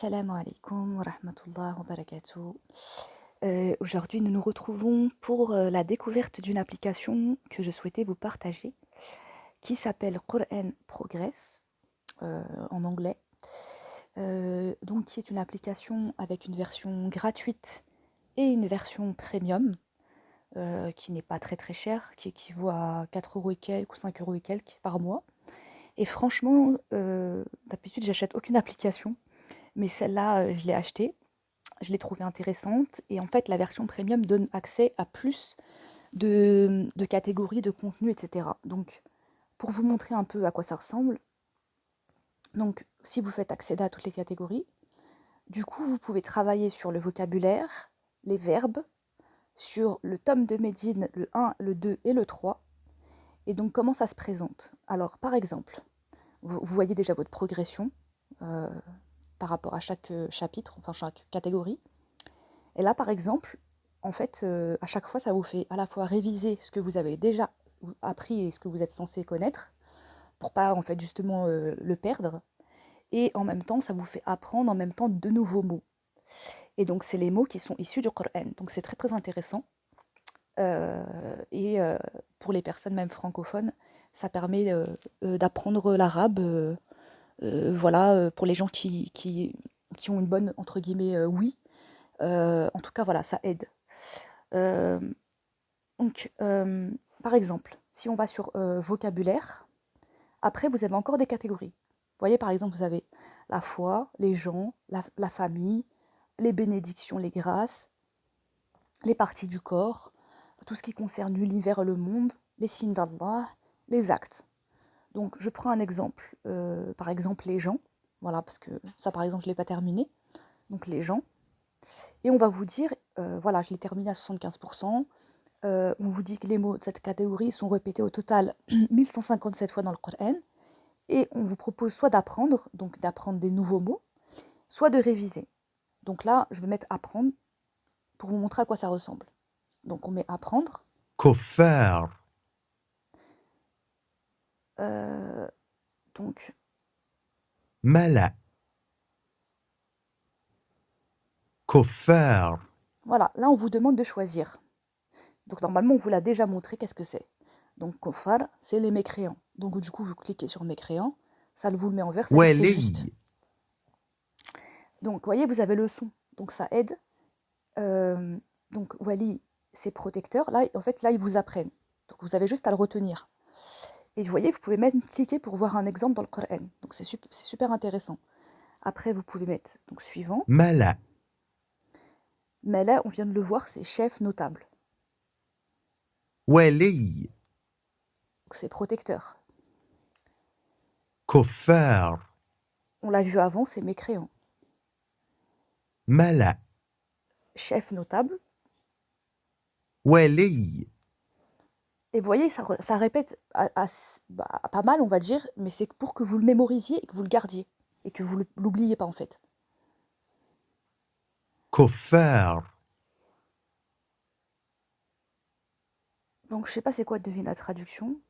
Assalamu alaikum wa rahmatullah wa barakatuh. Aujourd'hui, nous nous retrouvons pour la découverte d'une application que je souhaitais vous partager, qui s'appelle Quran Progress en anglais. Donc, qui est une application avec une version gratuite et une version premium, qui n'est pas très très chère, qui équivaut à 4 euros et quelques ou 5 euros et quelques par mois. Et franchement, d'habitude, j'achète aucune application, mais celle-là, je l'ai achetée. Je l'ai trouvée intéressante et en fait, la version premium donne accès à plus de catégories, de contenus, etc. Donc, pour vous montrer un peu à quoi ça ressemble, donc si vous faites accéder à toutes les catégories, du coup, vous pouvez travailler sur le vocabulaire, les verbes, sur le tome de Médine, le 1, le 2 et le 3. Et donc, comment ça se présente? Alors, par exemple, vous voyez déjà votre progression euh, par rapport à chaque chapitre, enfin chaque catégorie. Et là, par exemple, en fait, à chaque fois, ça vous fait à la fois réviser ce que vous avez déjà appris et ce que vous êtes censé connaître, pour pas, en fait, justement, le perdre. Et en même temps, ça vous fait apprendre en même temps de nouveaux mots. Et donc, c'est les mots qui sont issus du Coran. Donc, c'est très, très intéressant. Et pour les personnes même francophones, ça permet d'apprendre l'arabe. Voilà, pour les gens qui ont une bonne, entre guillemets, oui. En tout cas, voilà, ça aide. Euh, Donc, par exemple, si on va sur vocabulaire, après, vous avez encore des catégories. Vous voyez, par exemple, vous avez la foi, les gens, la famille, les bénédictions, les grâces, les parties du corps, tout ce qui concerne l'univers et le monde, les signes d'Allah, les actes. Donc, je prends un exemple. Par exemple, les gens. Voilà, parce que ça, par exemple, je ne l'ai pas terminé. Donc, les gens. Et on va vous dire, voilà, je l'ai terminé à 75%. On vous dit que les mots de cette catégorie sont répétés au total 1157 fois dans le Coran, et on vous propose soit d'apprendre, donc d'apprendre des nouveaux mots, soit de réviser. Donc là, je vais mettre apprendre pour vous montrer à quoi ça ressemble. Donc on met apprendre. كفار Euh, donc ملأ كفار voilà, là on vous demande de choisir. Donc normalement on vous l'a déjà montré, qu'est-ce que c'est. Donc kofar, c'est les mécréants. Donc du coup vous cliquez sur mécréants, ça vous le met en vert, c'est-à-dire que c'est juste. ولي Donc vous voyez, vous avez le son, donc ça aide. Euh, donc Wali, c'est protecteur. Là, en fait, là, ils vous apprennent. Donc vous avez juste à le retenir. Et vous voyez, vous pouvez même cliquer pour voir un exemple dans le Coran. Donc c'est super intéressant. Après, vous pouvez mettre donc suivant. ملأ Mais là, on vient de le voir, c'est chef notable. ولي Donc c'est protecteur. كفار On l'a vu avant, c'est mécréant. ملأ Chef notable. ولي Et vous voyez, ça répète pas mal, on va dire, mais c'est pour que vous le mémorisiez et que vous le gardiez. Et que vous l'oubliez pas, en fait. كفار Donc je sais pas c'est quoi devine la traduction.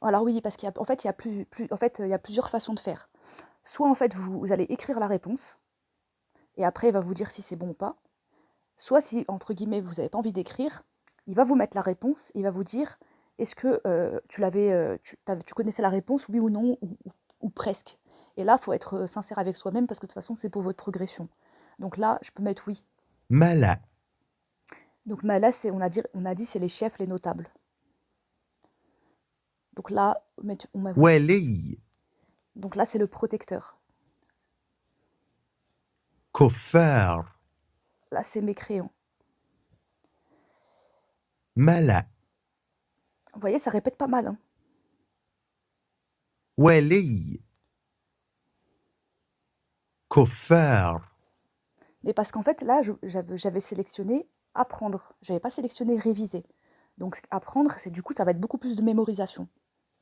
Alors oui, parce qu'en fait, il y a plusieurs façons de faire. Soit en fait, vous allez écrire la réponse, et après, il va vous dire si c'est bon ou pas. Soit si, entre guillemets, vous n'avez pas envie d'écrire, il va vous mettre la réponse, il va vous dire est-ce que tu connaissais la réponse, oui ou non, ou presque. Et là, il faut être sincère avec soi-même, parce que de toute façon, c'est pour votre progression. Donc là, je peux mettre oui. ملأ Donc mais là, on a dit c'est les chefs, les notables. Donc là, ولي donc là c'est le protecteur. كفار Là, c'est mécréant. ملأ Vous voyez, ça répète pas mal, hein. ولي كفار Mais parce qu'en fait, là, j'avais sélectionné apprendre. J'avais pas sélectionné réviser. Donc apprendre, c'est du coup, ça va être beaucoup plus de mémorisation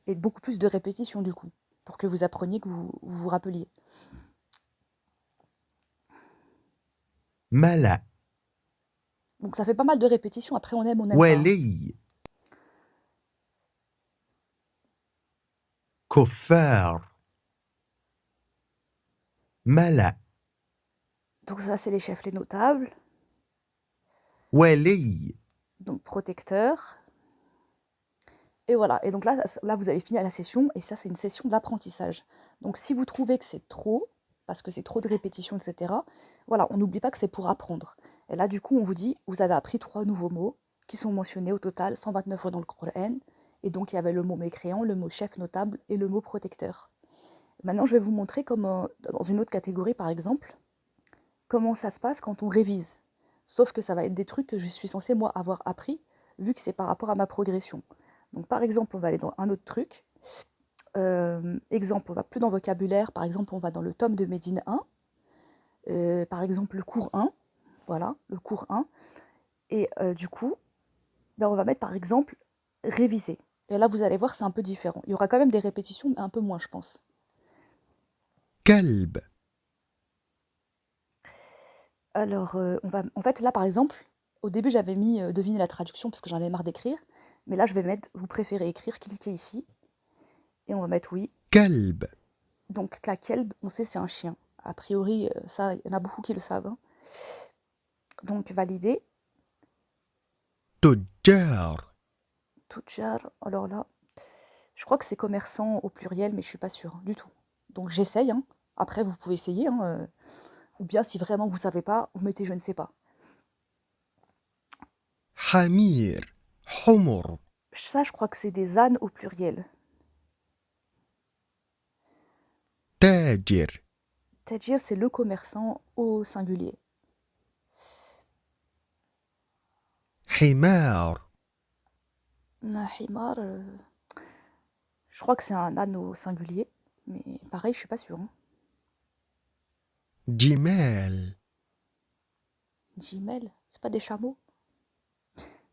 et beaucoup plus de répétition du coup, pour que vous appreniez, que vous rappeliez. ملأ Donc ça fait pas mal de répétitions. Après, on aime, on n'aime pas, hein. ولي كفار ملأ Donc ça, c'est les chefs, les notables. ولي Donc protecteur. Et voilà. Et donc là, vous avez fini à la session. Et ça, c'est une session d'apprentissage. Donc si vous trouvez que c'est trop, parce que c'est trop de répétitions, etc., voilà, on n'oublie pas que c'est pour apprendre. Et là, du coup, on vous dit, vous avez appris 3 nouveaux mots qui sont mentionnés au total 129 fois dans le Coran. Et donc, il y avait le mot mécréant, le mot chef notable et le mot protecteur. Maintenant, je vais vous montrer comment, dans une autre catégorie, par exemple, comment ça se passe quand on révise. Sauf que ça va être des trucs que je suis censée, moi, avoir appris, vu que c'est par rapport à ma progression. Donc, par exemple, on va aller dans un autre truc. Exemple, on va plus dans le vocabulaire. Par exemple, on va dans le tome de Médine 1. Par exemple, le cours 1. Voilà, le cours 1. Et du coup, ben, on va mettre, par exemple, réviser. Et là, vous allez voir, c'est un peu différent. Il y aura quand même des répétitions, mais un peu moins, je pense. كلب Alors, en fait, là, par exemple, au début, j'avais mis deviner la traduction parce que j'en avais marre d'écrire. Mais là, je vais mettre vous préférez écrire, cliquez ici. Et on va mettre oui. كلب Donc, la kelb, on sait, c'est un chien. A priori, ça, il y en a beaucoup qui le savent, hein. Donc, valider. تجار Tujar, alors là, je crois que c'est commerçant au pluriel, mais je suis pas sûre du tout. Donc, j'essaye, hein. Après, vous pouvez essayer, hein, ou bien, si vraiment vous savez pas, vous mettez je ne sais pas. حمير حمر Ça, je crois que c'est des ânes au pluriel. تاجر Tajir, c'est le commerçant au singulier. حمار Himar, je crois que c'est un âne au singulier, mais pareil, je suis pas sûre, hein. جمال Jimel, c'est pas des chameaux?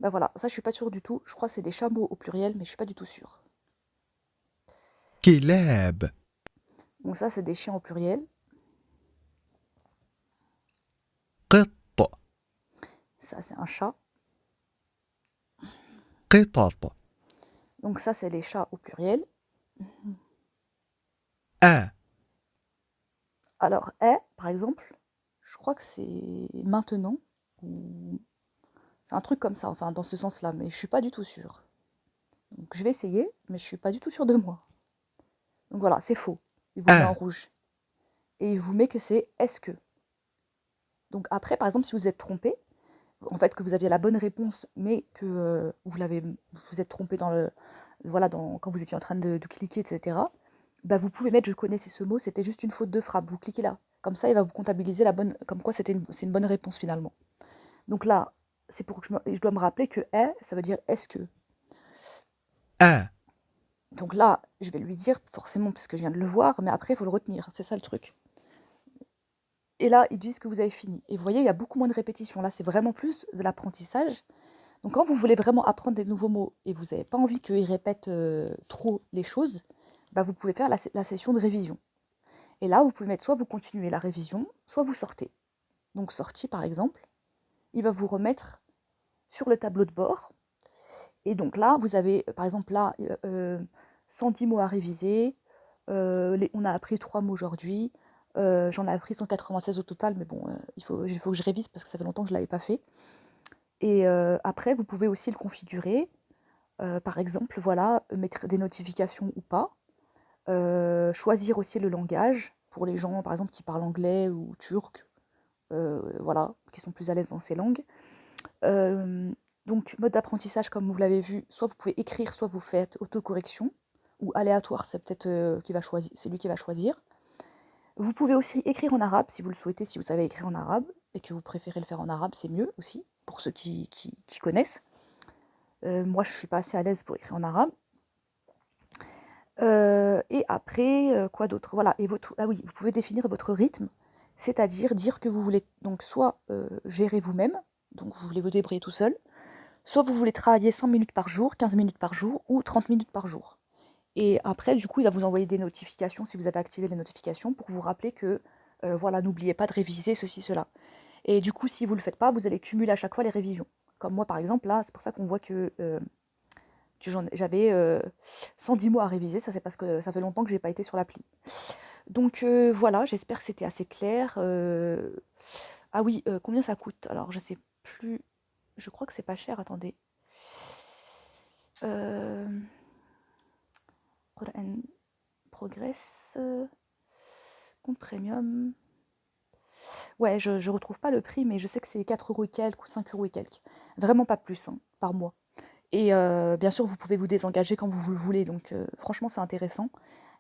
Ben voilà, ça je suis pas sûre du tout. Je crois que c'est des chameaux au pluriel, mais je suis pas du tout sûre. كلاب Bon, ça c'est des chiens au pluriel. قط Ça c'est un chat. قطط Donc ça c'est les chats au pluriel. أ Alors, par exemple, je crois que c'est maintenant. Ou c'est un truc comme ça, enfin dans ce sens-là, mais je suis pas du tout sûre. Donc je vais essayer, mais je suis pas du tout sûre de moi. Donc voilà, c'est faux. Il vous met en أ rouge. Et il vous met que c'est est-ce que. Donc après, par exemple, si vous êtes trompé, en fait que vous aviez la bonne réponse, mais que vous êtes trompé dans le, voilà, quand vous étiez en train de cliquer, etc. Bah vous pouvez mettre je connaissais ce mot, c'était juste une faute de frappe. Vous cliquez là, comme ça il va vous comptabiliser la bonne, comme quoi c'est une bonne réponse finalement. Donc là, c'est pour que je dois me rappeler que est, ça veut dire est-ce que. أ Donc là, je vais lui dire forcément puisque je viens de le voir, mais après il faut le retenir, c'est ça le truc. Et là, ils disent que vous avez fini. Et vous voyez, il y a beaucoup moins de répétitions. Là, c'est vraiment plus de l'apprentissage. Donc quand vous voulez vraiment apprendre des nouveaux mots et vous n'avez pas envie qu'ils répètent trop les choses, bah vous pouvez faire la session de révision. Et là, vous pouvez mettre soit vous continuez la révision, soit vous sortez. Donc sortie par exemple, il va vous remettre sur le tableau de bord. Et donc là, vous avez par exemple là 110 mots à réviser. On a appris 3 mots aujourd'hui. J'en ai appris 196 au total, mais bon, il faut que je révise parce que ça fait longtemps que je ne l'avais pas fait. Et après, vous pouvez aussi le configurer. Par exemple, voilà, mettre des notifications ou pas. Choisir aussi le langage pour les gens, par exemple, qui parlent anglais ou turc, voilà, qui sont plus à l'aise dans ces langues. Donc, mode d'apprentissage, comme vous l'avez vu, soit vous pouvez écrire, soit vous faites autocorrection, ou aléatoire, c'est peut-être c'est lui qui va choisir. Vous pouvez aussi écrire en arabe si vous le souhaitez, si vous savez écrire en arabe, et que vous préférez le faire en arabe, c'est mieux aussi, pour ceux qui connaissent. Moi, je suis pas assez à l'aise pour écrire en arabe. Et après, quoi d'autre? Voilà, et ah oui, vous pouvez définir votre rythme, c'est-à-dire dire que vous voulez donc soit gérer vous-même, donc vous voulez vous débrouiller tout seul, soit vous voulez travailler 5 minutes par jour, 15 minutes par jour ou 30 minutes par jour. Et après, du coup, il va vous envoyer des notifications si vous avez activé les notifications pour vous rappeler que voilà, n'oubliez pas de réviser ceci, cela. Et du coup, si vous ne le faites pas, vous allez cumuler à chaque fois les révisions. Comme moi, par exemple, là, c'est pour ça qu'on voit que j'avais 110 mots à réviser. Ça, c'est parce que ça fait longtemps que j'ai pas été sur l'appli. Donc voilà, j'espère que c'était assez clair. Ah oui, combien ça coûte? Alors je sais plus, je crois que c'est pas cher, attendez. Hem, Quran Progress, compte premium. Ouais, je retrouve pas le prix, mais je sais que c'est 4 € et quelques ou 5 € et quelques. Vraiment pas plus, hein, par mois. Et bien sûr, vous pouvez vous désengager quand vous le voulez, donc franchement, c'est intéressant.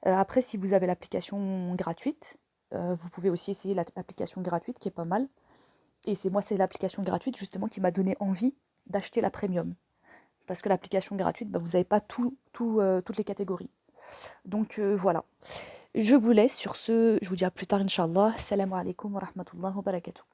Après, si vous avez l'application gratuite, vous pouvez aussi essayer l'application gratuite qui est pas mal. Et c'est l'application gratuite justement qui m'a donné envie d'acheter la premium. Parce que l'application gratuite, bah, vous n'avez pas toutes les catégories. Donc voilà. Je vous laisse sur ce. Je vous dis à plus tard, Inch'Allah. Salam alaikum wa rahmatullah wa barakatuh.